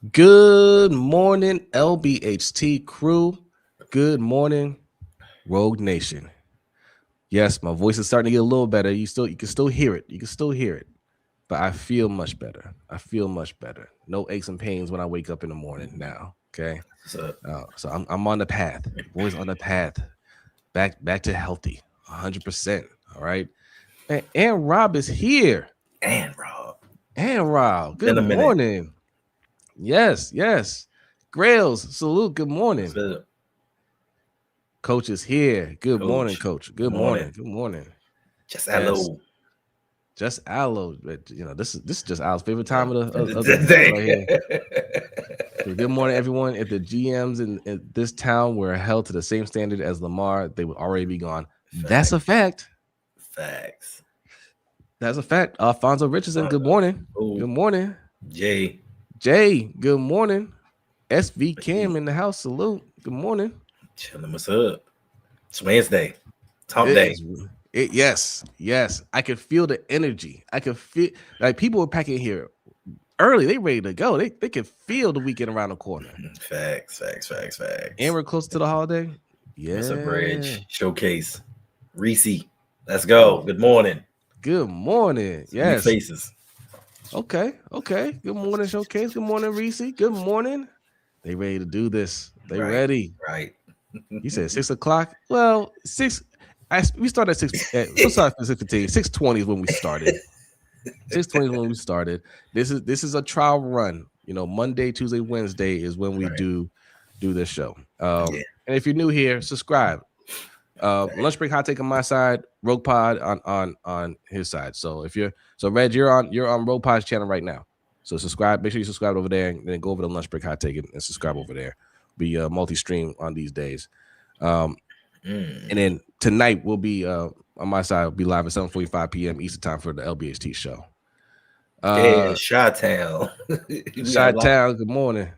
Good morning, LBHT crew. Good morning, Rogue Nation. Yes, my voice is starting to get a little better. You can still hear it. You can still hear it. But I feel much better. I feel much better. No aches and pains when I wake up in the morning now. Okay. So, So I'm on the path. Boys on the path. Back to healthy. 100%. All right. And Rob is here. and Rob, And Rob, been good a minute. morning. Yes. Grails, salute. Good morning. So, Coach is here. Good morning, Coach, Coach. good Good morning. morning. Good morning. Just Yes, hello. just aloe. But this is just Al's favorite time Yeah. of the day right here. So good morning, everyone. If the GMs in this town were held to the same standard as Lamar, they would already be gone. That's Facts. a fact. Facts. That's a fact. Alfonso Richardson. Good morning. Oh, Good morning. Jay. Jay. Good morning. SV Cam in the house. Salute. Good morning. Chilling. What's up? It's Wednesday. It's hump It day. is. Yes. I can feel the energy. I can feel like people were packing here early. They ready to go. They can feel the weekend around the corner. Facts. And we're close to the holiday. What's up, Yeah. Bridge? Showcase. Reese. Let's go. Good morning. Good morning. Some new Yes. faces. Okay. Good morning, Showcase. Good morning, Reese. Good morning. They ready to do this. They Right. ready. Right. You said 6 o'clock. Well, we started at 6. We'll start at 6:15. 6:20 is when we started. 6:20 is when we started. This is a trial run. Monday, Tuesday, Wednesday is when we Right. do this show. Yeah. And if you're new here, subscribe. Lunch break hot take on my side, Rogue Pod on his side. So Reg, you're on Rogue Pod's channel right now. So subscribe. Make sure you subscribe over there, and then go over to Lunch Break Hot Take and subscribe over there. Be multi-stream on these days. And then tonight we'll be on my side. We'll be live at 7:45 p.m. Eastern time for the LBHT show. Yeah, Chi-Town. we got a Shot lot. Town, good morning.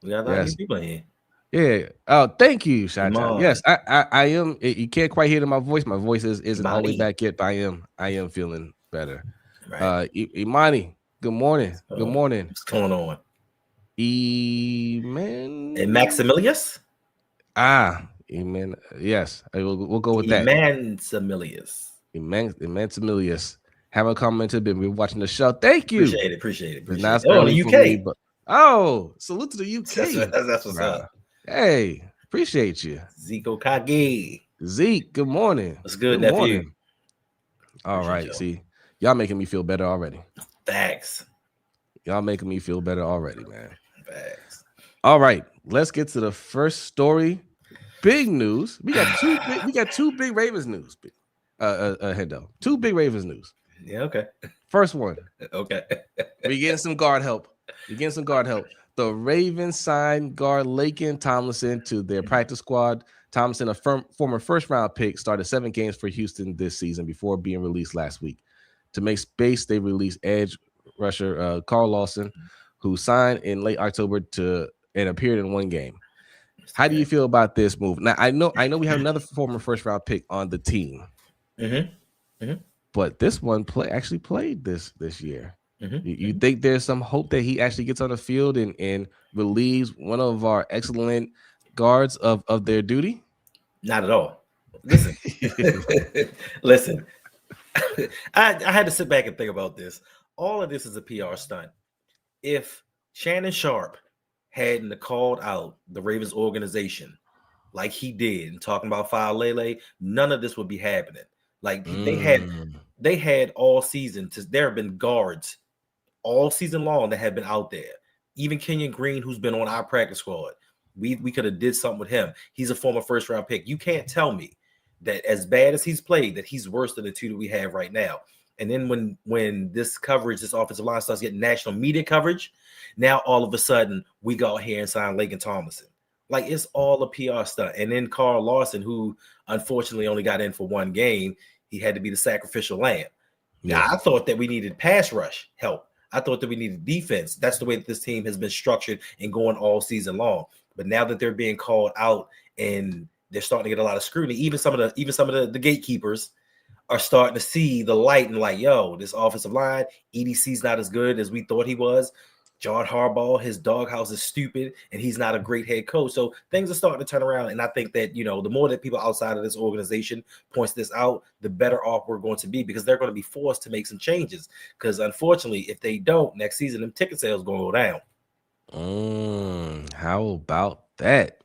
We got a lot of new Yes. people in here. Yeah. Oh, thank you, Shot Town. Iman, Yes, I am. You can't quite hear it in my voice. My voice isn't all the way Imani. back yet, but I am feeling better. Right. Imani, good morning. Good So, morning. what's going on? And Eman. Maximilius? Eman. Yes, we'll go with that. Emansimilius. Emansimilius. Haven't commented, but we're watching the show. Thank you. Appreciate it. Now it's Oh, the early for me, UK. but salute to the UK. That's what's Bruh. up. Hey, appreciate you. Zico Kage. Zeke, good morning. What's good, Good nephew? morning. All Appreciate right. y'all. See, y'all making me feel better already. Facts. Y'all making me feel better already, man. Facts. All right. Let's get to the first story. Big news. We got two big Ravens news. Hendo. Two big Ravens news. Yeah, okay. First one. Okay. We getting some guard help. The Ravens signed guard Laken Tomlinson to their practice squad. Tomlinson, a former first-round pick, started 7 games for Houston this season before being released last week. To make space, they released edge rusher Carl Lawson, who signed in late October and appeared in 1 game. How do you feel about this move? Now, I know we have another former first-round pick on the team, but this one actually played this year. You think there's some hope that he actually gets on the field and relieves one of our excellent guards of their duty? Not at all. Listen. Listen. I had to sit back and think about this. All of this is a PR stunt. If Shannon Sharp hadn't called out the Ravens organization like he did and talking about File Lele, none of this would be happening. Like they had all season there have been guards all season long that have been out there. Even Kenyon Green, who's been on our practice squad, we could have did something with him. He's a former first-round pick. You can't tell me that as bad as he's played, that he's worse than the two that we have right now. And then when this offensive line starts getting national media coverage, now all of a sudden we go out here and sign Laken Tomlinson. Like, it's all a PR stunt. And then Carl Lawson, who unfortunately only got in for 1 game, he had to be the sacrificial lamb. Yeah. Now, I thought that we needed pass rush help. I thought that we needed defense. That's the way that this team has been structured and going all season long. But now that they're being called out and they're starting to get a lot of scrutiny, even some of the gatekeepers are starting to see the light and like, yo, this offensive line, EDC's not as good as we thought he was. John Harbaugh, his doghouse is stupid, and he's not a great head coach. So things are starting to turn around. And I think that, the more that people outside of this organization points this out, the better off we're going to be, because they're going to be forced to make some changes. Because unfortunately, if they don't, next season, them ticket sales going to go down. How about that?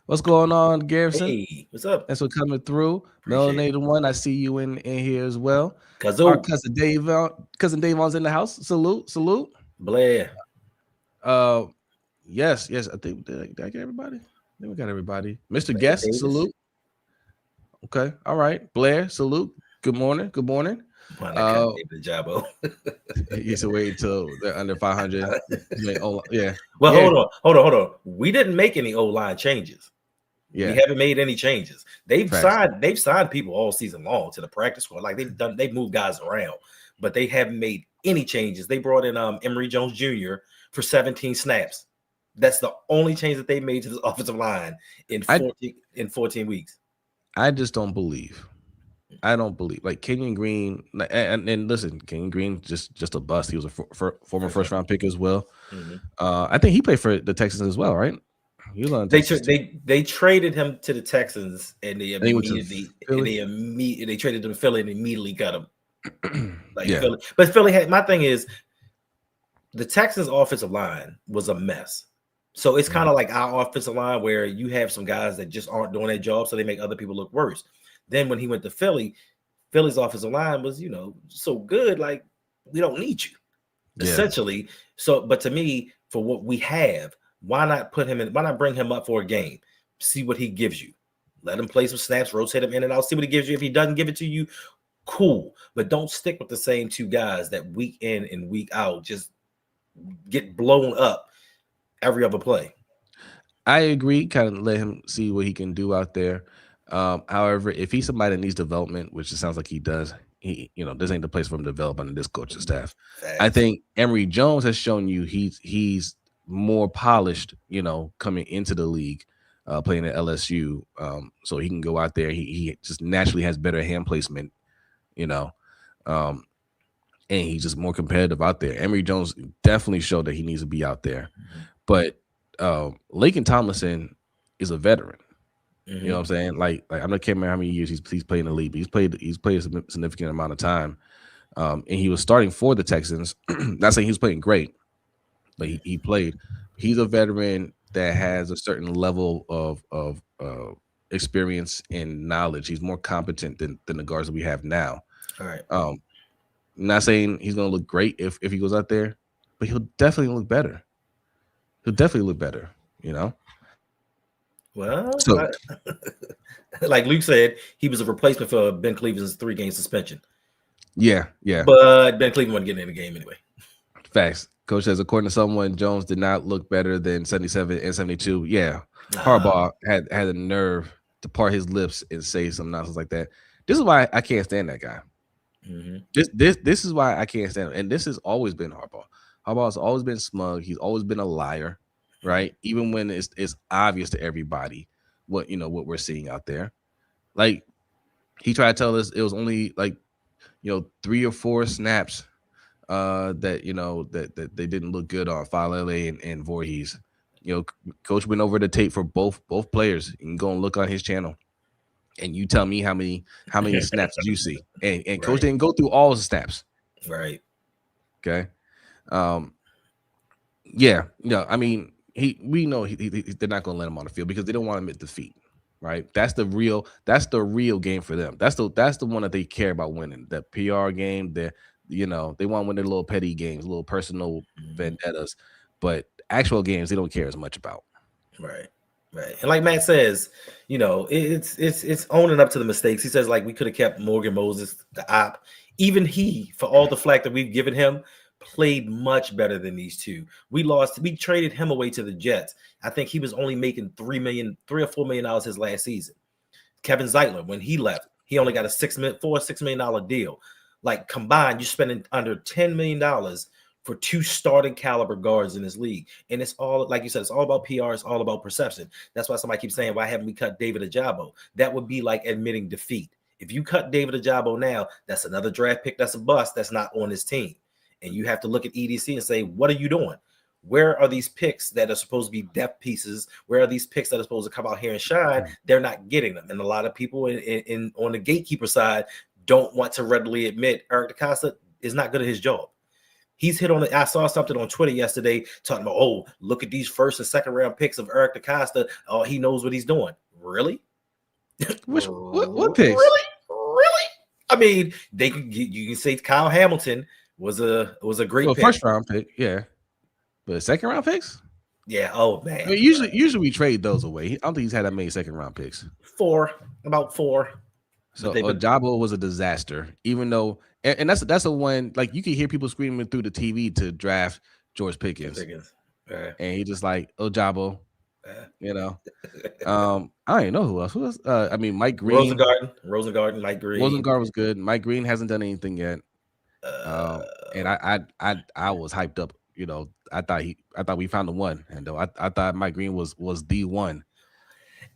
What's going on, Garrison? Hey, what's up? Thanks for coming through. Melanated One, I see you in here as well. Our cousin Davon's in the house. Salute. Blair. Yes. I think did I get everybody? I think we got everybody. Mr. Guest, Davis. Salute. Okay, all right. Blair, salute. Good morning. David Jabo. You should wait until they're under 500. Yeah. Well, yeah. Hold on. We didn't make any O-line changes. Yeah. We haven't made any changes. They've signed people all season long to the practice squad. Like they've moved guys around, but they haven't made any changes. They brought in Emory Jones Jr. for 17 snaps. That's the only change that they made to this offensive line in 14 weeks. I just don't believe. I don't believe like Kenyon Green, and listen, Kenyon Green just a bust. He was a former first round pick as well. Mm-hmm. I think he played for the Texans as well, right? He was on they traded him to the Texans, and they traded him to Philly and immediately got him. Philly. But Philly had, my thing is, the Texans offensive line was a mess. So it's kind of like our offensive line, where you have some guys that just aren't doing their job, so they make other people look worse. Then when he went to Philly, Philly's offensive line was, so good, like we don't need you, essentially. So, but to me, for what we have, why not put him in? Why not bring him up for a game? See what he gives you. Let him play some snaps, rotate him in and out. See what he gives you. If he doesn't give it to you, cool. But don't stick with the same two guys that week in and week out just get blown up every other play. I agree. Kind of let him see what he can do out there. However, if he's somebody that needs development, which it sounds like he does, this ain't the place for him to develop under this coaching staff. I think Emory Jones has shown you he's more polished, coming into the league, playing at LSU. So he can go out there. He just naturally has better hand placement, and he's just more competitive out there. Emory Jones definitely showed that he needs to be out there. But Laken Tomlinson is a veteran. You know what I'm saying? Like I can't remember how many years he's played in the league, but he's played a significant amount of time. And he was starting for the Texans. Not saying he was playing great, but he played. He's a veteran that has a certain level of experience and knowledge. He's more competent than the guards that we have now. All right. Not saying he's gonna look great if he goes out there, but he'll definitely look better. Well, so, like Luke said, he was a replacement for Ben Cleveland's 3-game suspension. Yeah. But Ben Cleveland wasn't getting in the game anyway. Facts. Coach says, according to someone, Jones did not look better than 77 and 72. Yeah. Harbaugh had the nerve to part his lips and say some nonsense like that. This is why I can't stand that guy. Mm-hmm. This is why I can't stand him. And this has always been Harbaugh. Harbaugh's always been smug. He's always been a liar, right? Even when it's obvious to everybody what we're seeing out there. Like he tried to tell us it was only 3 or 4 snaps that they didn't look good on Falele and Voorhees. Coach went over the tape for both players. You can go and look on his channel, and you tell me how many snaps did you see? And right. Coach didn't go through all the snaps. Right. Okay. Yeah. I mean, we know they're not going to let him on the field because they don't want him at defeat. Right. That's the real game for them. That's the one that they care about winning. The PR game. They want to win their little petty games, little personal vendettas, but actual games they don't care as much about. Right. And like Matt says, it's owning up to the mistakes. He says, like, we could have kept Morgan Moses, the op. Even he, for all the flack that we've given him, played much better than these two. We traded him away to the Jets. I think he was only making $3 or $4 million his last season. Kevin Zeitler, when he left, he only got a $6 million deal. Like combined, you're spending under $10 million for 2 starting caliber guards in this league. And it's all, like you said, it's all about PR. It's all about perception. That's why somebody keeps saying, why haven't we cut David Ajabo? That would be like admitting defeat. If you cut David Ajabo now, that's another draft pick. That's a bust. That's not on his team. And you have to look at EDC and say, what are you doing? Where are these picks that are supposed to be depth pieces? Where are these picks that are supposed to come out here and shine? They're not getting them. And a lot of people in on the gatekeeper side don't want to readily admit Eric DeCosta is not good at his job. He's hit on it. I saw something on Twitter yesterday talking about, oh, look at these first and second round picks of Eric DeCosta. Oh, he knows what he's doing. Really? What picks? Really? I mean, they can you can say Kyle Hamilton was a great pick. First round pick, yeah. But second round picks? Yeah. Oh man. I mean, usually we trade those away. I don't think he's had that many second round picks. About four. So Ojabo was a disaster, even though, and that's a one, like you can hear people screaming through the TV to draft George Pickens. And he just like Ojabo, you know. I don't even know who else. Who else? I mean, Mike Green. Rosengarten, Mike Green. Rosengarten was good. Mike Green hasn't done anything yet. And I was hyped up. You know, I thought we found the one, and though I thought Mike Green was the one.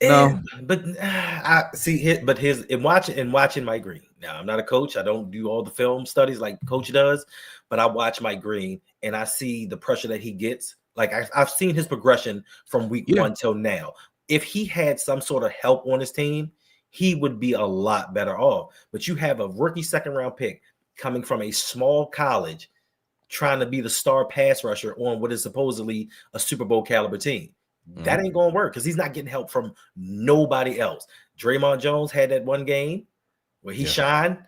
No, but I see. But in watching Mike Green. Now, I'm not a coach. I don't do all the film studies like Coach does, but I watch Mike Green and I see the pressure that he gets. Like I've seen his progression from week one till now. If he had some sort of help on his team, he would be a lot better off. But you have a rookie second round pick coming from a small college, trying to be the star pass rusher on what is supposedly a Super Bowl caliber team. That ain't gonna work because he's not getting help from nobody else. Draymond Jones had that one game where he shined,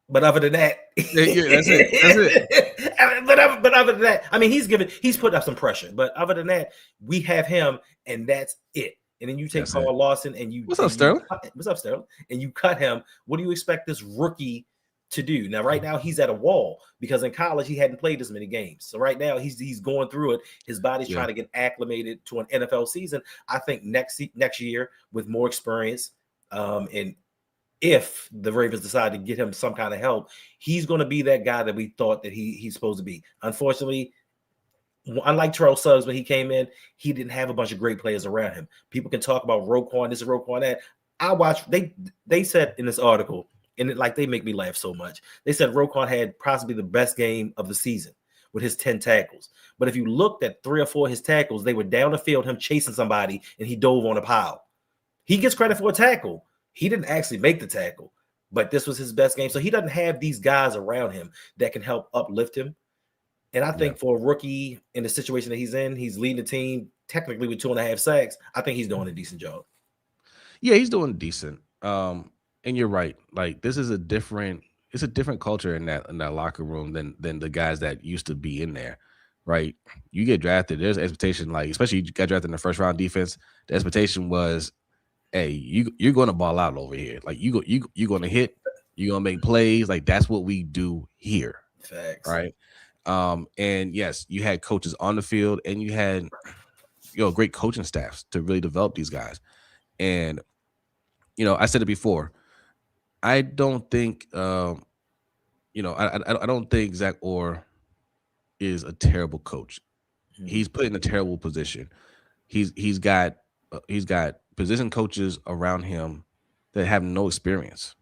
but other than that, that's it. but other than that, I mean, he's put up some pressure. But other than that, we have him, and that's it. And then you take Carl Lawson, and you what's up, Sterling? What's up, Sterling? And you cut him. What do you expect this rookie to do? Now, right now, he's at a wall because in college he hadn't played as many games. So right now he's going through it. His body's trying to get acclimated to an NFL season. I think next year with more experience, and if the Ravens decide to get him some kind of help, he's going to be that guy that we thought that he's supposed to be. Unfortunately, unlike Terrell Suggs when he came in, he didn't have a bunch of great players around him. People can talk about Roquan this and Roquan that. I watched. They said in this article. And they make me laugh so much. They said Roquan had possibly the best game of the season with his 10 tackles. But if you looked at 3 or 4 of his tackles, they were down the field, him chasing somebody, and he dove on a pile. He gets credit for a tackle. He didn't actually make the tackle, but this was his best game. So he doesn't have these guys around him that can help uplift him. And I think for a rookie in the situation that he's in, he's leading the team technically with 2.5 sacks. I think he's doing a decent job. Yeah, he's doing decent. And you're right. Like it's a different culture in that locker room than the guys that used to be in there, right? You get drafted, there's expectation, like especially you got drafted in the first round defense. The expectation was, hey, you're going to ball out over here. Like you're going to hit, you're going to make plays. Like that's what we do here. Facts. Right. And yes, you had coaches on the field, and you had great coaching staffs to really develop these guys. And I said it before. I don't think, I don't think Zach Orr is a terrible coach. He's put in a terrible position. He's got position coaches around him that have no experience,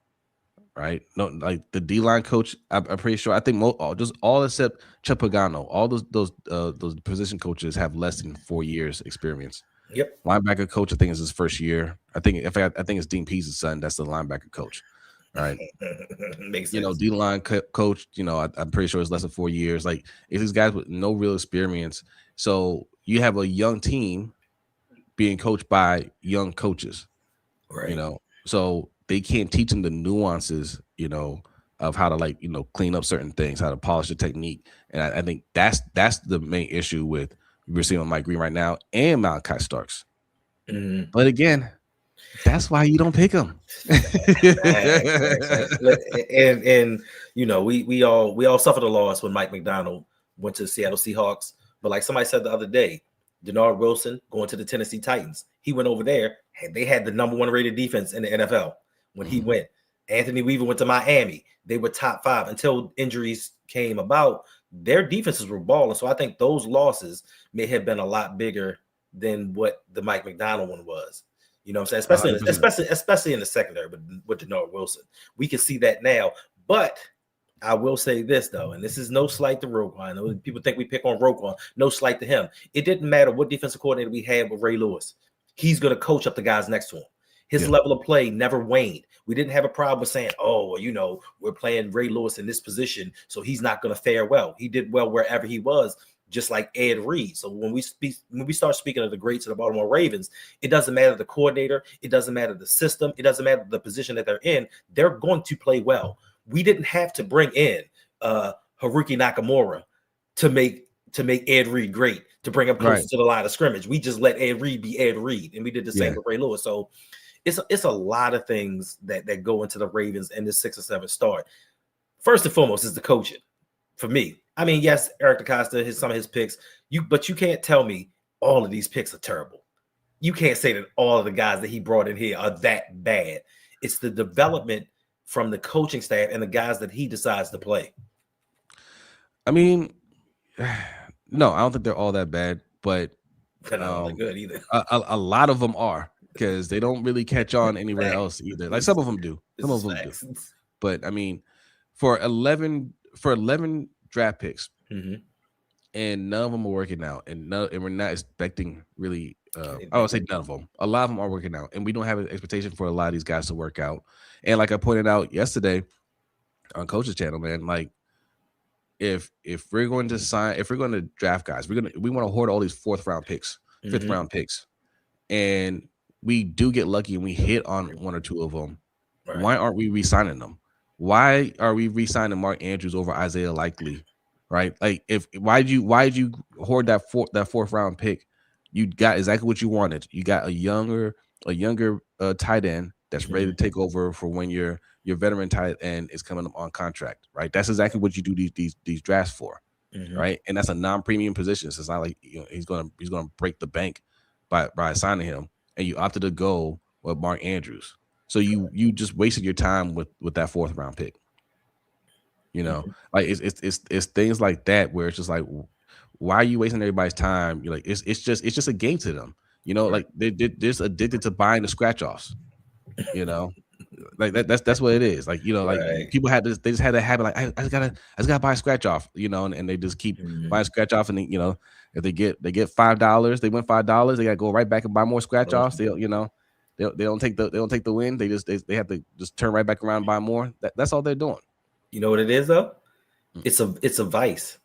right? No, like the D-line coach. I'm pretty sure. I think all except Chuck Pagano, all those position coaches have less than 4 years experience. Yep. Linebacker coach, I think, is his first year. I think it's Dean Pease's son. That's the linebacker coach. Right. Makes sense. D-line coach, I'm pretty sure it's less than 4 years. Like it's these guys with no real experience. So you have a young team being coached by young coaches, right? So they can't teach them the nuances, of how to clean up certain things, how to polish the technique. And I think that's the main issue with we're seeing with Mike Green right now and Malachi Starks. Mm-hmm. But again, that's why you don't pick them. and we all suffered a loss when Mike McDonald went to the Seattle Seahawks. But like somebody said the other day, Denard Wilson going to the Tennessee Titans. He went over there, and they had the number 1 rated defense in the NFL when he went. Anthony Weaver went to Miami. They were top 5 until injuries came about. Their defenses were balling. So I think those losses may have been a lot bigger than what the Mike McDonald one was. You know what I'm saying? Especially in the secondary with Denard Wilson. We can see that now. But I will say this though, and this is no slight to Roquan. I know people think we pick on Roquan. No slight to him. It didn't matter what defensive coordinator we had with Ray Lewis. He's going to coach up the guys next to him. His level of play never waned. We didn't have a problem with saying, "Oh, well, we're playing Ray Lewis in this position, so he's not going to fare well." He did well wherever he was, just like Ed Reed. So when we start speaking of the greats of the Baltimore Ravens, it doesn't matter the coordinator, it doesn't matter the system, it doesn't matter the position that they're in. They're going to play well. We didn't have to bring in Haruki Nakamura to make Ed Reed great, to bring him closer to the line of scrimmage. We just let Ed Reed be Ed Reed, and we did the same with Ray Lewis. So it's a lot of things that go into the Ravens and this 6 or 7 start. First and foremost is the coaching for me. I mean, yes, Eric DeCosta, some of his picks, but you can't tell me all of these picks are terrible. You can't say that all of the guys that he brought in here are that bad. It's the development from the coaching staff and the guys that he decides to play. I mean, no, I don't think they're all that bad, but they're not all that good either. A lot of them are, because they don't really catch on anywhere else either. Like some of them do. Some of them do. But I mean, for 11 draft picks, and none of them are working out, and we're not expecting really. I would say none of them. A lot of them are working out, and we don't have an expectation for a lot of these guys to work out. And like I pointed out yesterday on Coach's channel, man, like if we're going to draft guys, we want to hoard all these 4th round picks, 5th round picks, and we do get lucky and we hit on 1 or 2 of them. Right. Why aren't we re-signing them? Why are we re-signing Mark Andrews over Isaiah Likely? Right? Like, why'd you hoard that 4th round pick? You got exactly what you wanted. You got a younger tight end that's ready to take over for when your veteran tight end is coming up on contract. Right? That's exactly what you do these drafts for. Right? And that's a non-premium position. So it's not like he's gonna break the bank by signing him. And you opted to go with Mark Andrews. So you just wasted your time with that 4th round pick. Like it's things like that where it's just like, why are you wasting everybody's time? You're like, it's just a game to them. Like they're just addicted to buying the scratch offs. Like that's what it is. Like like people they just had that habit. Like I just gotta buy a scratch off. And they just keep buying scratch off. And if they get $5, they win $5. They gotta go right back and buy more scratch offs. They don't take the win. They have to just turn right back around and buy more. That's all they're doing. You know what it is though? It's a vice.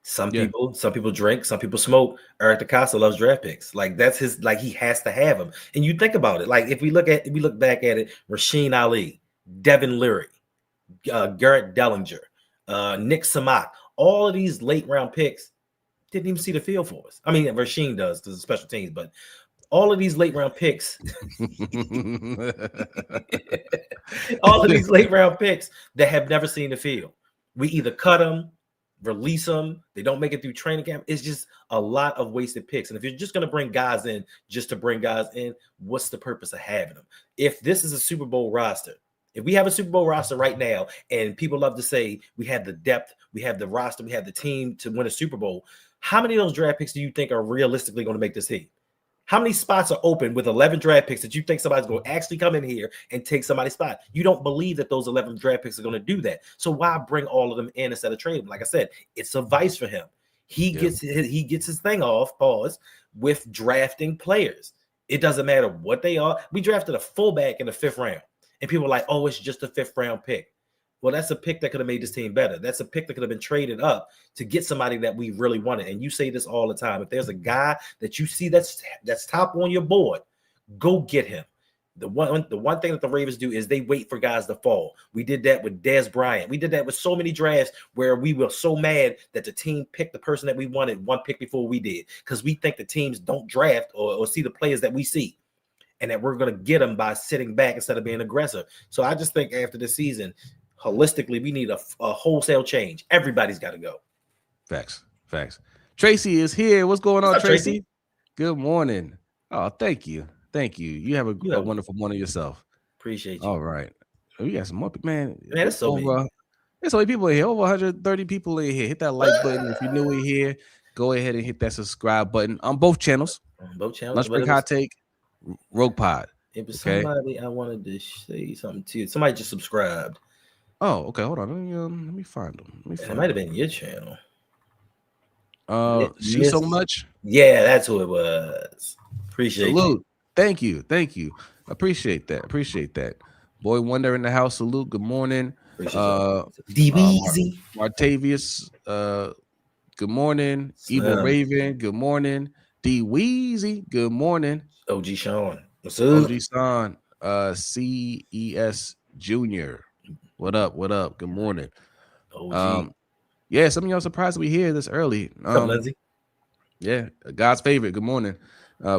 Some people drink, some people smoke. Eric DeCosta loves draft picks. Like that's his. Like he has to have them. And you think about it. Like if we look back at it, Rasheen Ali, Devin Leary, Garrett Dellinger, Nick Samak, all of these late round picks didn't even see the field for us. I mean, Rasheen does because of special teams, but all of these late round picks, all of these late round picks that have never seen the field, we either cut them, release them, they don't make it through training camp. It's just a lot of wasted picks. And if you're just going to bring guys in just to bring guys in, what's the purpose of having them? If this is a Super Bowl roster, if we have a Super Bowl roster right now, and people love to say we have the depth, we have the roster, we have the team to win a Super Bowl, how many of those draft picks do you think are realistically going to make this team? How many spots are open with 11 draft picks that you think somebody's going to actually come in here and take somebody's spot? You don't believe that those 11 draft picks are going to do that. So why bring all of them in instead of trading? Like I said, it's a vice for him. He gets his thing off, with drafting players. It doesn't matter what they are. We drafted a fullback in the 5th round, and people are like, oh, it's just a 5th round pick. Well, that's a pick that could have made this team better. That's a pick that could have been traded up to get somebody that we really wanted. And you say this all the time. If there's a guy that you see that's top on your board, go get him. The one thing that the Ravens do is they wait for guys to fall. We did that with Dez Bryant. We did that with so many drafts where we were so mad that the team picked the person that we wanted 1 pick before we did, because we think the teams don't draft or see the players that we see, and that we're going to get them by sitting back instead of being aggressive. So I just think after the season, holistically, we need a wholesale change. Everybody's got to go. Facts. Tracy is here. What's going on, Tracy? Good morning. Oh, thank you. You have a wonderful morning yourself. Appreciate you. All right. We got some more, man. That's so many. There's so many people in here. Over 130 people in here. Hit that like button. If you're new in here, go ahead and hit that subscribe button on both channels. Lunch Break Hot Take, Rogue Pod. It was somebody I wanted to say something to. Somebody just subscribed. Oh, okay. Hold on. Let me find them. Let me It might find have them. been your channel. She so Miss. much. Yeah, that's who it was. Appreciate you. Salute. Thank you. Thank you. Appreciate that. Appreciate that. Boy Wonder in the house. Salute. Good morning. Appreciate you. Uh, D Mar- Weezy. Martavius. Good morning. Evil Slim. Raven. Good morning. D Weezy. Good morning. OG Sean. What's up? OG San. CES Junior. What up? What up? Good morning. OG. Um, yeah, some of y'all surprised we here this early. What's up, Lindsay? Yeah, God's favorite. Good morning.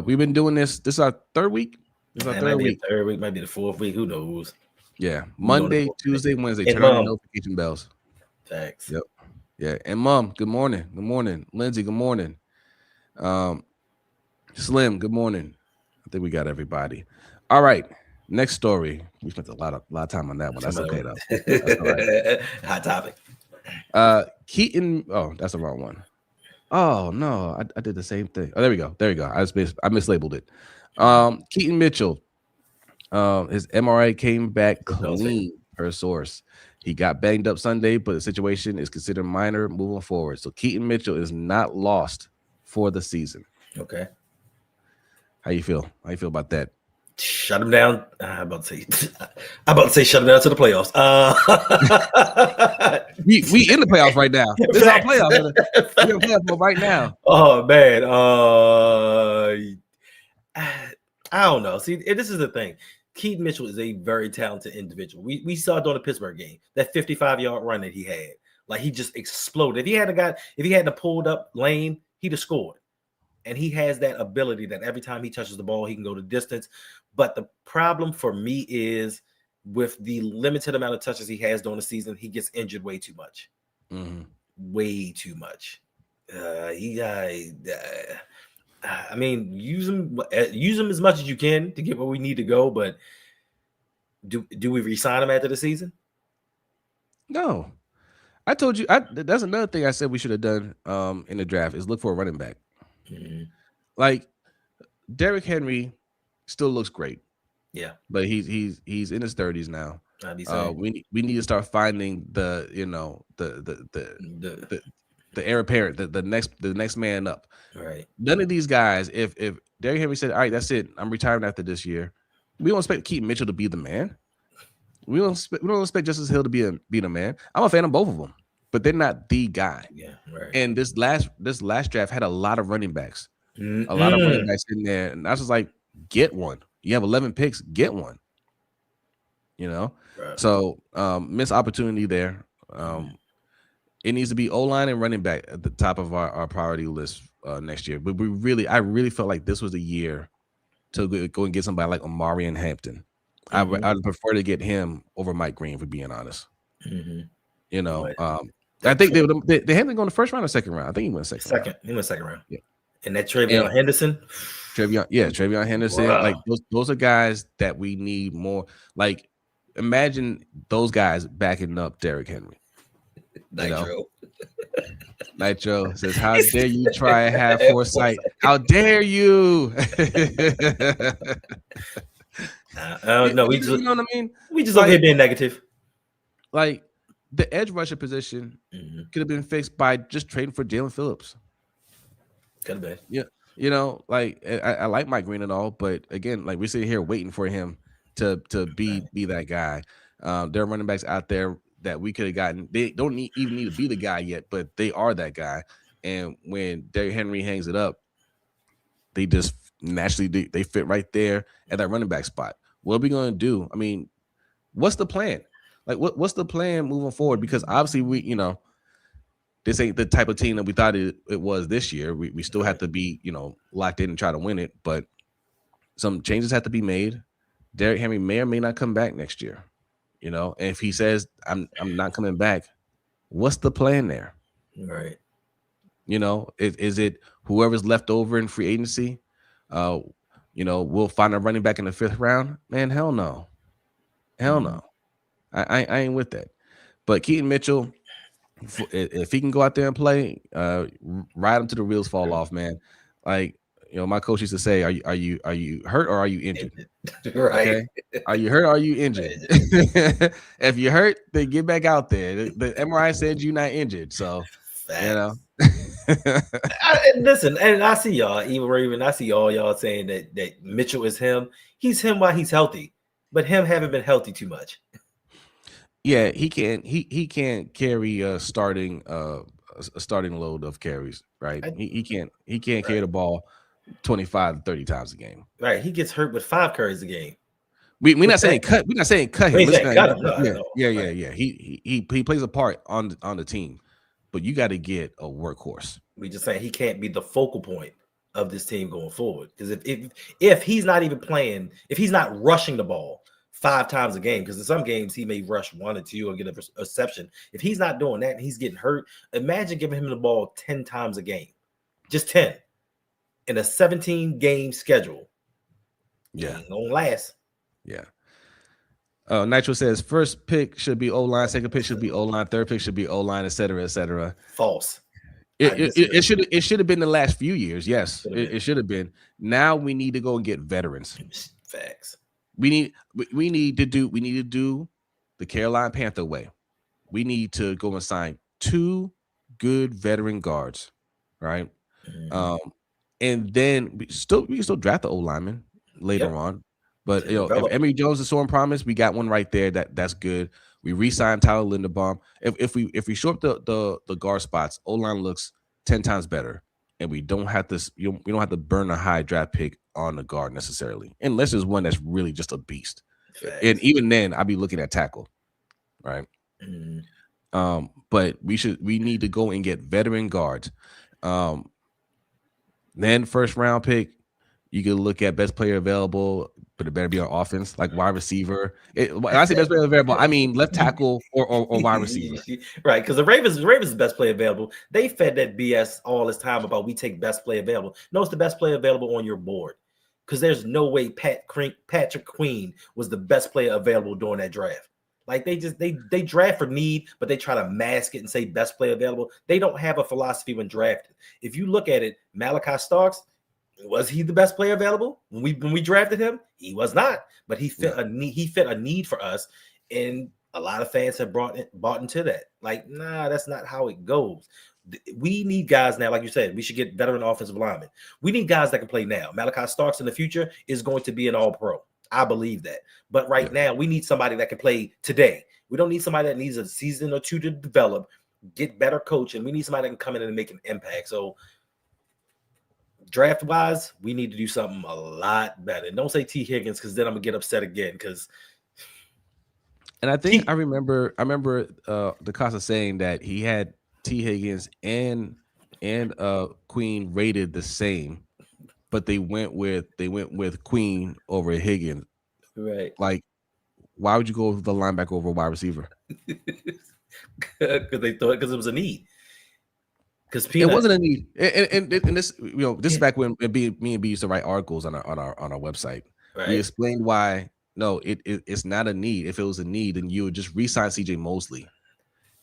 We've been doing this. This is our third week. This is our It might third be a week. third week, might be the fourth week. Who knows? Yeah, We doing it Monday, for a minute. Tuesday, Wednesday. And Turn on your mom. notification bells. Thanks. Yep. Yeah, and Mom. Good morning. Good morning, Lindsay. Good morning. Um, Slim. Good morning. I think we got everybody. All right. Next story. We spent a lot of time on that one. That's okay though. That's all right. Hot topic. Keaton. Oh, that's the wrong one. Oh no, I did the same thing. Oh, there we go. There we go. I mislabeled it. Keaton Mitchell. His MRI came back Don't say clean per source. He got banged up Sunday, but the situation is considered minor moving forward. So Keaton Mitchell is not lost for the season. okay. How you feel? How you feel about that? Shut him down. I'm about to say. I'm about to say shut him down to the playoffs. We in the playoffs right now. This is our Facts. playoffs. We in playoffs mode right now. Oh man. I don't know. See, this is the thing. Keaton Mitchell is a very talented individual. We saw it during the Pittsburgh game, that 55-yard run that he had. Like he just exploded. If he hadn't pulled up lane, he'd have scored. And he has that ability that every time he touches the ball, he can go the distance. But the problem for me is with the limited amount of touches he has during the season, he gets injured way too much. Mm-hmm. Way too much. I mean, use him as much as you can to get where we need to go. But do we re-sign him after the season? No, I told you. That's another thing I said we should have done in the draft is look for a running back. Mm-hmm. Like Derrick Henry still looks great. Yeah, but he's in his 30s now. We need to start finding the heir apparent, the next man up. Right. None of these guys, if Derrick Henry said, "All right, that's it, I'm retiring after this year," we don't expect Keaton Mitchell to be the man. We don't expect Justice Hill to be the man. I'm a fan of both of them, but they're not the guy. Yeah, right. And this last draft had a lot of running backs, a lot of running backs in there, and I was just like, get one. You have 11 picks, get one. Right. So missed opportunity there. It needs to be O-line and running back at the top of our priority list next year. But I really felt like this was the year to go and get somebody like Omari and Hampton. Mm-hmm. I'd prefer to get him over Mike Green, for being honest. Mm-hmm. I think they Hampton go in the first round or second round. I think he went second round. He went second round. Yeah. And that Travion Henderson. Travion Henderson. Wow. Like those are guys that we need more. Like, imagine those guys backing up Derrick Henry. Nitro. Nitro says, "How dare you try and have foresight? How dare you?" No, we just, you know what I mean? We just over here being negative. Like the edge rusher position could have been fixed by just trading for Jalen Phillips. Could have been. Yeah. Like I like Mike Green and all, but again, like we're sitting here waiting for him to be that guy. There are running backs out there that we could have gotten. They don't even need to be the guy yet, but they are that guy. And when Derrick Henry hangs it up, they just naturally they fit right there at that running back spot. What are we going to do? I mean, what's the plan? Like, what's the plan moving forward? Because obviously this ain't the type of team that we thought it was this year. We still have to be, locked in and try to win it, but some changes have to be made. Derrick Henry may or may not come back next year. And if he says I'm not coming back, what's the plan there? Right. Is it whoever's left over in free agency? We'll find a running back in the 5th round. Man, hell no. Hell no. I ain't with that. But Keaton Mitchell, if he can go out there and play, ride him to the wheels fall off, man. Like, my coach used to say, are you hurt or are you injured? Right. Okay. Are you hurt or are you injured? If you're hurt, then get back out there. The MRI said you're not injured. So, you know. Facts. And listen, and I see y'all, even Raven, I see all y'all saying that Mitchell is him. He's him while he's healthy, but him haven't been healthy too much. Yeah, he can't carry a starting load of carries, right? He can't carry the ball 25 to 30 times a game. Right. He gets hurt with 5 carries a game. We're With not saying that, cut. We're not saying cut we him. ain't saying Listen, cut him, no, yeah, no. yeah, yeah, Right. yeah. He plays a part on the team, but you got to get a workhorse. We just saying he can't be the focal point of this team going forward. Because if he's not even playing, if he's not rushing the ball 5 times a game, because in some games he may rush 1 or 2 or get a reception. If he's not doing that and he's getting hurt, imagine giving him the ball 10 times a game, just 10 in a 17 game schedule. Yeah, Ain't gonna last. yeah. Nitro says first pick should be O line, second pick should be O line, third pick should be O line, etc., etc. False. It should have been the last few years. Yes, Should've it should have been. Now we need to go and get veterans. Facts. We need to do the Carolina Panther way. We need to go and sign 2 good veteran guards, right? Mhm. And then we can still draft the O lineman later Yep. on. But And if develop. Emory Jones is showing promise, we got one right there. That's good. We re-signed Tyler Linderbaum. If we show up the guard spots, O line looks 10 times better, and we don't have to we don't have to burn a high draft pick on the guard necessarily, unless there's one that's really just a beast. Facts. And even then, I'd be looking at tackle, right? Mhm. But we need to go and get veteran guards. Then first round pick, you can look at best player available, but it better be on offense, like wide receiver. When I say best player available, I mean left tackle or wide receiver. Right, because the Ravens the best player available. They fed that BS all this time about we take best player available. No, it's the best player available on your board. Because there's no way Patrick Queen was the best player available during that draft. Like they draft for need, but they try to mask it and say best player available. They don't have a philosophy when drafted. If you look at it, Malachi Starks, was he the best player available when we drafted him? He was not, but he fit a need. He fit a need for us, and a lot of fans have bought into that. Like, nah, that's not how it goes. We need guys now, like you said. We should get veteran offensive linemen. We need guys that can play now. Malachi Starks in the future is going to be an All-Pro. I believe that. But right now, we need somebody that can play today. We don't need somebody that needs a season or 2 to develop, get better coach, and we need somebody that can come in and make an impact. So draft wise, we need to do something a lot better. And don't say T. Higgins, because then I'm gonna get upset again. And I think I remember DeCosta saying that he had T. Higgins and Queen rated the same, but they went with Queen over Higgins. Right. Like, why would you go with the linebacker over wide receiver? Because it was a need. Because it wasn't a need, and this this is back when me and B used to write articles on our website. Right. We explained why it's not a need. If it was a need, then you would just re-sign CJ Mosley,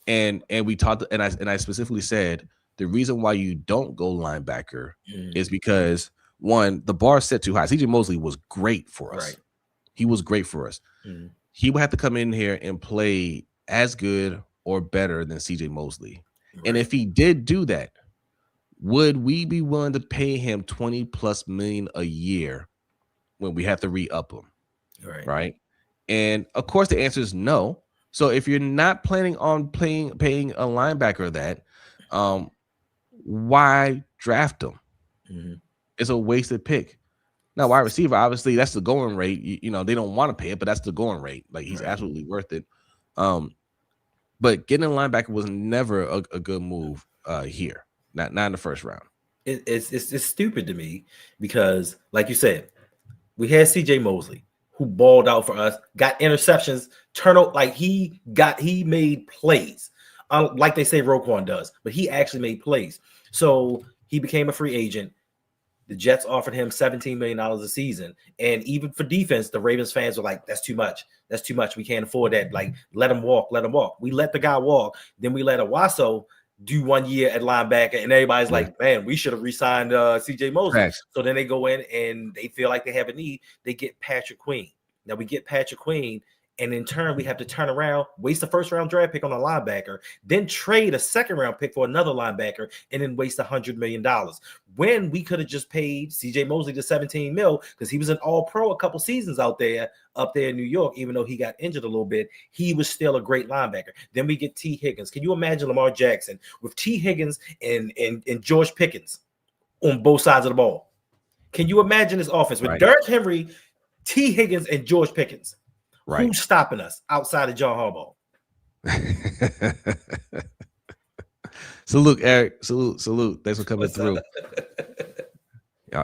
and we talked, and I specifically said the reason why you don't go linebacker is because one, the bar is set too high. CJ Mosley was great for us. Right. He was great for us. He would have to come in here and play as good or better than CJ Mosley. Right. And if he did do that, would we be willing to pay him $20+ million a year when we have to re-up him? Right. And of course, the answer is no. So if you're not planning on paying a linebacker that, why draft him? It's a wasted pick. Now, wide receiver, obviously, that's the going rate. You know, they don't want to pay it, but that's the going rate. Like, he's absolutely worth it. But getting a linebacker was never a good move here. Not in the first round. It's stupid to me because, like you said, we had CJ Mosley who balled out for us, got interceptions, turnover. Like he made plays, like they say Roquan does, but he actually made plays. So he became a free agent. The Jets offered him $17 million a season. And even for defense, the Ravens fans were like, that's too much. We can't afford that. Like, let him walk. We let the guy walk. Then we let Owasso do 1 year at linebacker, and everybody's Yeah. like, man, we should have re-signed CJ Mosley. Facts. So then they go in and they feel like they have a need. They get Patrick Queen. Now we get Patrick Queen, and in turn, we have to turn around, waste a first-round draft pick on a linebacker, then trade a second-round pick for another linebacker, and then waste $100 million. When we could have just paid CJ Mosley the 17 mil because he was an all-pro a couple seasons up there in New York, even though he got injured a little bit, he was still a great linebacker. Then we get T. Higgins. Can you imagine Lamar Jackson with T. Higgins and George Pickens on both sides of the ball? Can you imagine this offense with Derrick Henry, T. Higgins, and George Pickens? Right. Who's stopping us outside of John Harbaugh? Salute, Eric. Salute. Thanks for coming through.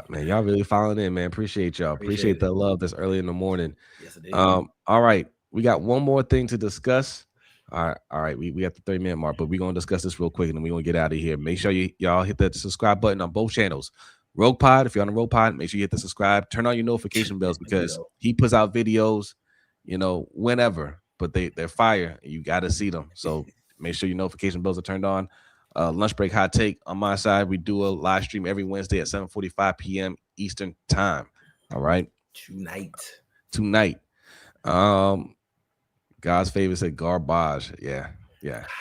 Man, y'all really following in, man. Appreciate y'all. Appreciate the love this early in the morning. Yes, it is. All right. We got one more thing to discuss. All right. We got the 30-minute mark, but we're going to discuss this real quick and then we're going to get out of here. Make sure y'all hit that subscribe button on both channels. Rogue Pod, if you're on the Rogue Pod, make sure you hit the subscribe. Turn on your notification bells because he puts out videos, whenever, but they're fire. You got to see them. So make sure your notification bells are turned on. Lunch break hot take on my side. We do a live stream every Wednesday at 7:45 p.m. Eastern time. All right. Tonight. God's favorite said garbage. Yeah.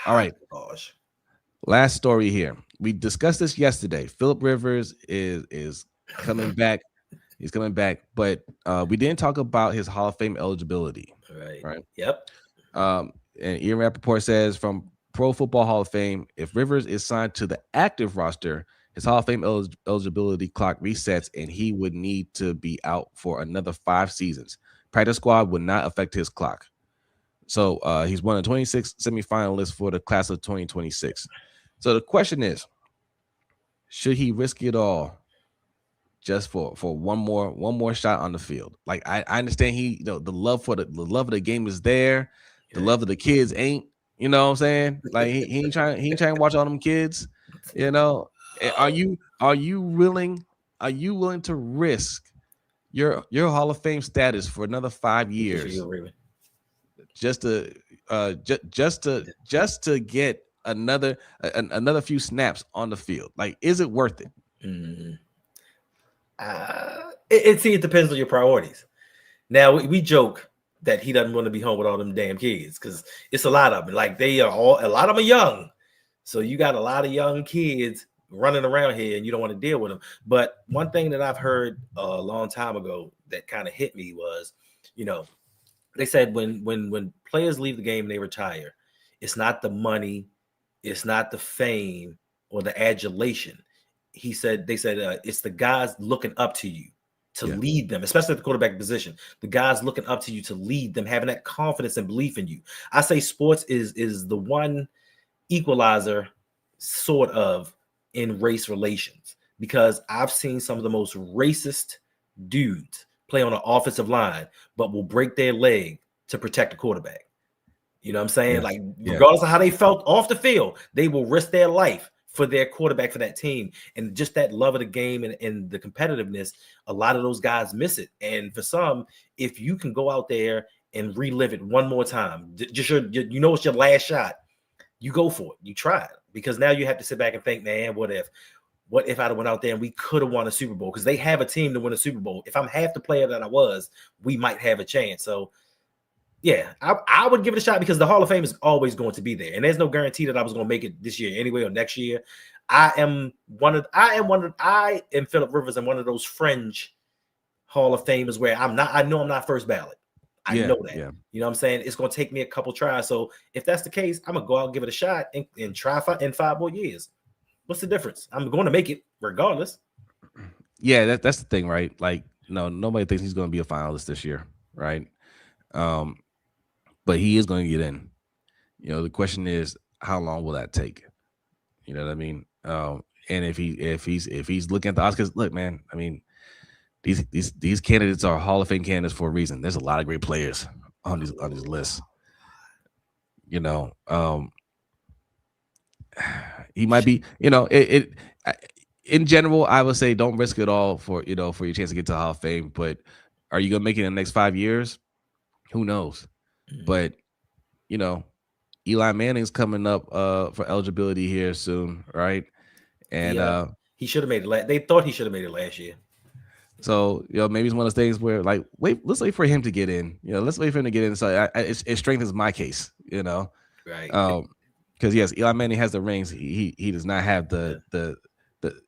All right. Gosh. Last story here. We discussed this yesterday. Phillip Rivers is coming back. He's coming back, but we didn't talk about his Hall of Fame eligibility. Right. Yep. And Ian Rappaport says from Pro Football Hall of Fame, if Rivers is signed to the active roster, his Hall of Fame eligibility clock resets and he would need to be out for another 5 seasons. Practice squad would not affect his clock. So he's one of 26 semifinalists for the class of 2026. So the question is, should he risk it all just for one more shot on the field? Like I understand the love for the love of the game is there. The love of the kids ain't. You know what I'm saying? Like he ain't trying to watch all them kids. Are you willing to risk your Hall of Fame status for another 5 years just to get another few snaps on the field? Like, is it worth it? It depends on your priorities. Now we joke that he doesn't want to be home with all them damn kids because it's a lot of them. Like a lot of them are young, so you got a lot of young kids running around here, and you don't want to deal with them. But one thing that I've heard a long time ago that kind of hit me was, they said when players leave the game and they retire, it's not the money, it's not the fame or the adulation. They said it's the guys looking up to you to lead them, especially at the quarterback position. The guys looking up to you to lead them, having that confidence and belief in you. I say sports is the one equalizer sort of in race relations, because I've seen some of the most racist dudes play on an offensive line, but will break their leg to protect the quarterback. You know what I'm saying? Regardless of how they felt off the field, they will risk their life for their quarterback, for that team. And just that love of the game and the competitiveness, a lot of those guys miss it. And for some, if you can go out there and relive it one more time, just it's your last shot, you go for it. You try it. Because now you have to sit back and think, man, what if I'd have went out there and we could have won a Super Bowl? Because they have a team to win a Super Bowl. If I'm half the player that I was, we might have a chance. So yeah, I would give it a shot, because the Hall of Fame is always going to be there, and there's no guarantee that I was going to make it this year anyway or next year. I am Phillip Rivers, and one of those fringe Hall of Famers where I know I'm not first ballot. I know that. Yeah. You know what I'm saying? It's going to take me a couple tries. So if that's the case, I'm going to go out and give it a shot and try in 5 more years. What's the difference? I'm going to make it regardless. Yeah, that's the thing, right? Like, no, nobody thinks he's going to be a finalist this year, right? But he is going to get in. The question is, how long will that take? You know what I mean? And if he's looking at the Oscars, look, man, I mean, these candidates are Hall of Fame candidates for a reason. There's a lot of great players on these lists. He might be, in general, I would say don't risk it all for your chance to get to the Hall of Fame. But are you gonna make it in the next 5 years? Who knows? But Eli Manning's coming up for eligibility here soon, right? And He should have made it. They thought he should have made it last year. so maybe it's one of those things where like let's wait for him to get in. Let's wait for him to get in. So it strengthens my case. Right. Because yes, Eli Manning has the rings. He does not have the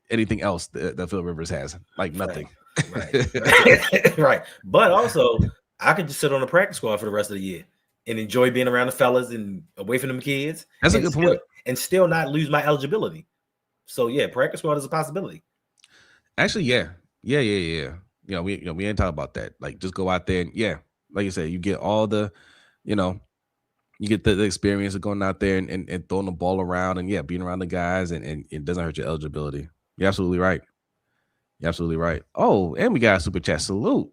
anything else that Phil Rivers has. Like nothing. Right. Right. But also, I could just sit on the practice squad for the rest of the year and enjoy being around the fellas and away from them kids. That's a good point. And still not lose my eligibility. So yeah, practice squad is a possibility. Actually, yeah. We ain't talking about that. Like, just go out there and like you said, you get all the, you get the experience of going out there and throwing the ball around and being around the guys and it doesn't hurt your eligibility. You're absolutely right. Oh, and we got a super chat. Salute.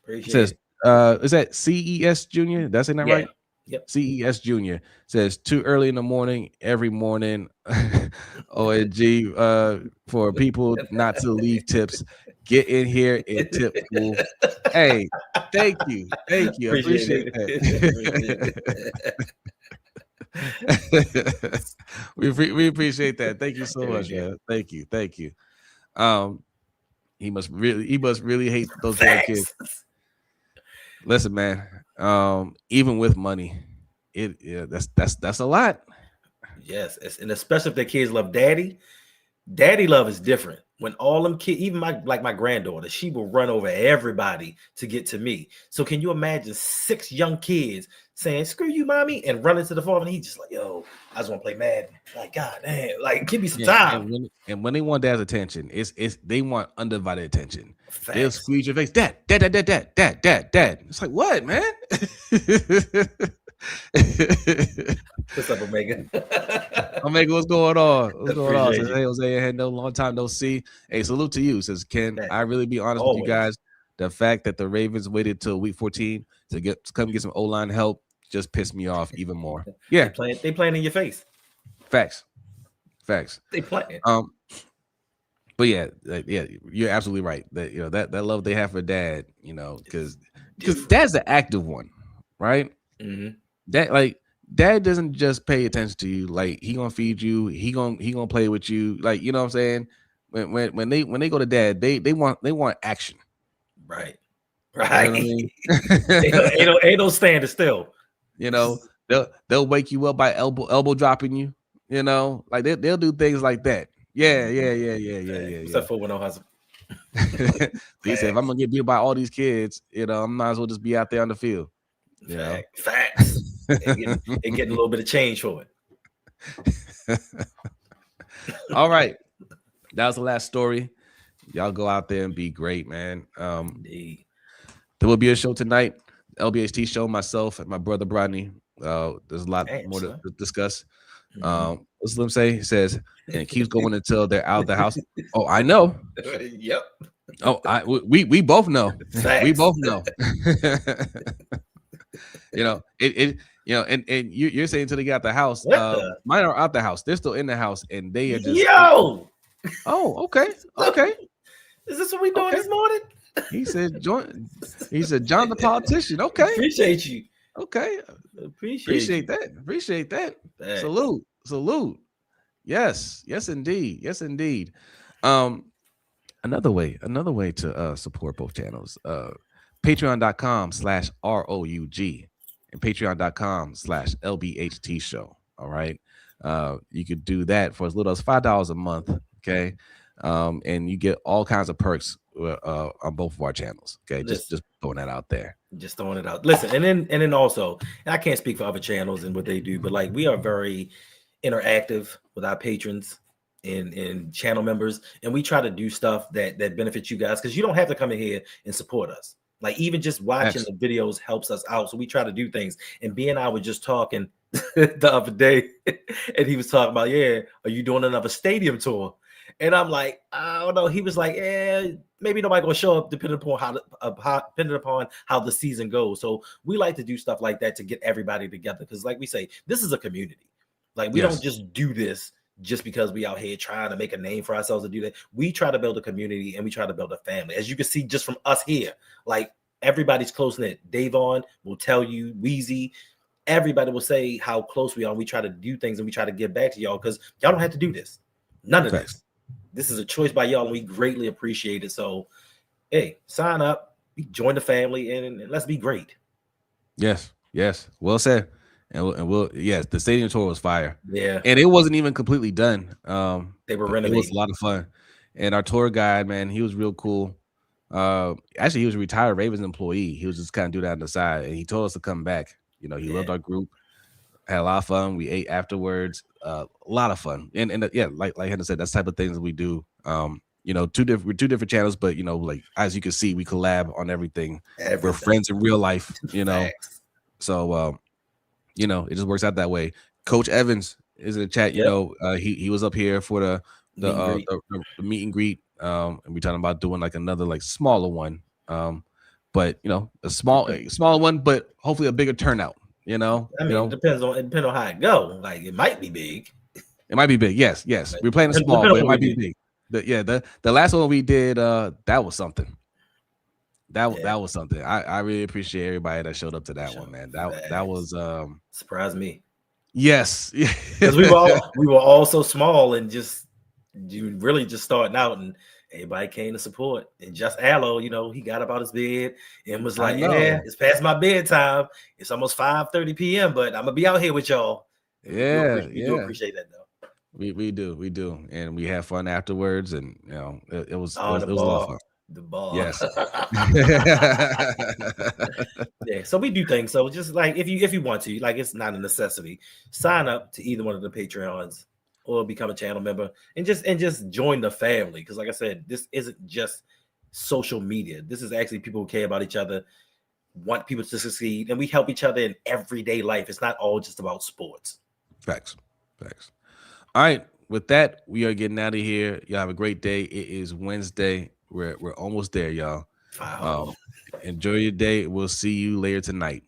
Appreciate it says, is that CES Junior? That's that right? Yep. CES Junior says too early in the morning, every morning. ONG for people not to leave tips. Get in here and tip. Cool. Hey, thank you. Appreciate that. we appreciate that. Thank you so much, man. Thank you. He must really hate those damn kids. Listen, man. Even with money, that's a lot. Yes, and especially if their kids love daddy. Daddy love is different. When all them kids, even my granddaughter, she will run over everybody to get to me. So can you imagine 6 young kids saying, "Screw you, mommy," and running to the farm, and he's just like, "Yo, I just want to play Madden." Like, God damn, like give me some time. And when they want dad's attention, it's they want undivided attention. Facts. They'll squeeze your face, dad. It's like, what, man? What's up, Omega? Omega, what's going on? Says, hey, Jose and Hendo, long time no see. Hey, salute to you. Says, can I really be honest with you guys? The fact that the Ravens waited till week 14 to come get some O-line help just pissed me off even more. Yeah, they playing in your face. Facts. They playing. But yeah, you're absolutely right. That that love they have for dad, because dad's the active one, right? Mm-hmm. Dad doesn't just pay attention to you. Like, he gonna feed you, he gonna play with you. Like, you know what I'm saying? When they go to dad, they want action. Right. You know what I mean? ain't no standing still. They'll wake you up by elbow dropping you. Like they'll do things like that. Yeah. What's that 410 hustle? He said, if I'm gonna get beat by all these kids, I might as well just be out there on the field. Facts. and getting a little bit of change for it. All right. That was the last story. Y'all go out there and be great, man. There will be a show tonight. LBHT show, myself and my brother Rodney. There's a lot more to discuss. What's Slim say? He says, and it keeps going until they're out of the house. Oh, I know. Yep. Oh, we both know. Facts. We both know. And you're saying until they get out the house. Mine are out the house. They're still in the house, and they are just. Yo. Oh, okay. Is this what we doing this morning? He said, John the politician. Okay. Appreciate you. Okay. Appreciate that. Thanks. Salute. Yes, indeed. Another way to support both channels. Patreon.com/ROUG and Patreon.com/LBHT show. All right. You could do that for as little as $5 a month. Okay. And you get all kinds of perks on both of our channels. Okay. Just throwing that out there. Just throwing it out. Listen, and then also, and I can't speak for other channels and what they do, but like we are very interactive with our patrons and channel members, and we try to do stuff that benefits you guys, because you don't have to come in here and support us. Like, even just watching the videos helps us out. So we try to do things. And B and I were just talking the other day, and he was talking about, are you doing another stadium tour? And I'm like, I don't know. He was like, maybe nobody gonna show up depending upon how the season goes. So we like to do stuff like that to get everybody together, because like we say, this is a community. Like, we don't just do this just because we out here trying to make a name for ourselves to do that. We try to build a community, and we try to build a family. As you can see just from us here, like, everybody's close knit. Davon will tell you, Weezy, everybody will say how close we are. And we try to do things and we try to give back to y'all because y'all don't have to do this. None of Facts. this. This is a choice by y'all, and we greatly appreciate it. So, hey, sign up, join the family, and let's be great. Yes, yes. Well said. And we'll yes, the stadium tour was fire. Yeah, And it wasn't even completely done. they were But it was a renovating. lot of fun. And our tour guide, man, he was real cool. Actually, he was a retired Ravens employee. He was just kind of do that on the side, and he told us to come back. He Yeah, loved our group. Had a lot of fun. We ate afterwards. A lot of fun. And yeah, like Hendo said, that's the type of things that we do. Two different channels, but like as you can see, we collab on everything. We're everything. friends in real life. Facts. So it just works out that way. Coach Evans is in the chat. Yep. He was up here for Meet and greet. the meet and greet. And we talking about doing like another like smaller one. But a smaller one, but hopefully a bigger turnout. I mean, it depends on how it go. Like it might be big. It might be big. Yes. We're playing it small, Depend but on it what might we be do. big. The last one we did, that was something. That Yeah, was something. I really appreciate everybody that showed up to that one, man. That was surprised me yes. because we were all so small and just you really just starting out, and everybody came to support. And just Aloe, he got up out his bed and was I like, know. "Yeah, it's past my bedtime. It's almost 5:30 p.m., but I'm gonna be out here with y'all." And we do Yeah. appreciate that though. We do. And we had fun afterwards, and it was Oh, it was a lot of fun. the bar. Yes. Yeah, so we do things. So just like if you want to, like it's not a necessity. Sign up to either one of the Patreons or become a channel member and just join the family. Because like I said, this isn't just social media. This is actually people who care about each other, want people to succeed, and we help each other in everyday life. It's not all just about sports. Facts. All right. With that, we are getting out of here. Y'all have a great day. It is Wednesday. We're almost there, y'all. Wow. Enjoy your day. We'll see you later tonight.